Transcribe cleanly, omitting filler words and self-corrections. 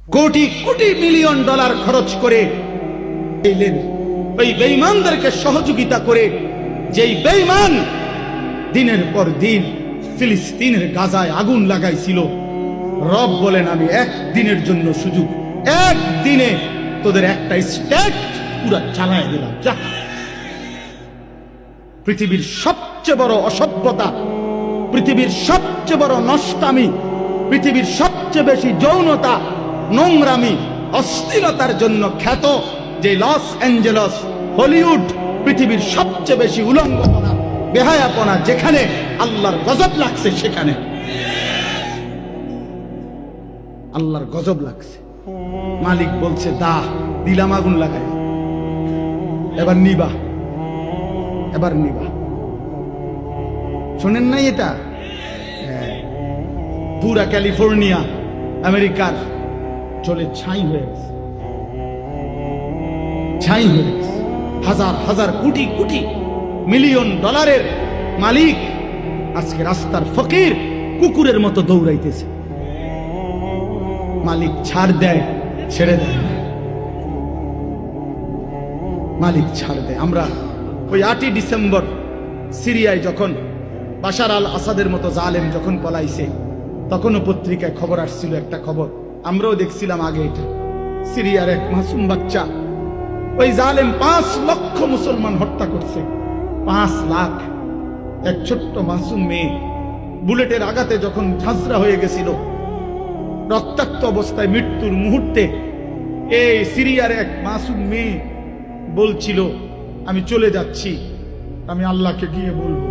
Crore crore million dollar খরচ করে এলেন ওই বেঈমানদেরকে সহযোগিতা করে, যেই বেঈমান দিনের পর দিন ফিলিস্তিনের গাজায় আগুন লাগাইছিল, রব বলেন আমি একদিনের জন্য সুযোগ, একদিনে তোদের একটা স্টেট পুরা চালায় দিলাম। যা, পৃথিবীর সবচেয়ে বড় অসভ্যতা, পৃথিবীর সবচেয়ে বড় নষ্টামি, পৃথিবীর সবচেয়ে বেশি যৌনতা, নোংরামি, অশ্লীলতার জন্য খ্যাত যে লস অ্যাঞ্জেলস, হলিউড, পৃথিবীর সবচেয়ে বেশি উলঙ্গপনা, বেহায়াপনা, যেখানে আল্লাহর গজব লাগছে, সেখানে আল্লাহর গজব লাগছে। মালিক বলছে দা, দিলাম আগুন লাগাই, এবার নিবা, এবার নিবা। শোনেন নাই এটা? পুরা ক্যালিফোর্নিয়া আমেরিকার চলে ছাই হয়ে গেছে, ছাই হয়ে গেছে। হাজার হাজার কোটি কোটি মিলিয়ন ডলারের মালিক আজকে রাস্তার ফকির কুকুরের মতো দৌড়াইতেছে। মালিক ছাড় দেয়, ছেড়ে দেয় না। মালিক ছাড় দেয়। আমরা ওই 8ই ডিসেম্বর সিরিয়ায় যখন বাশার আল আসাদের মতো জালেম যখন পলাইছে, তখনও পত্রিকায় খবর আসছিল, একটা খবর আমরাও দেখছিলাম আগে। এটা সিরিয়ার এক মাসুম বাচ্চা, ওই জালেম 5 লক্ষ মুসলমান হত্যা করছে। 5 লাখ। এক ছোট্ট মাসুম মেয়ে বুলেটের আঘাতে যখন ঝাঁঝরা হয়ে গেছিল, রক্তাক্ত অবস্থায় মৃত্যুর মুহূর্তে, এই সিরিয়ার এক মাসুম মেয়ে বলছিল আমি চলে যাচ্ছি, আমি আল্লাহকে গিয়ে বলবো।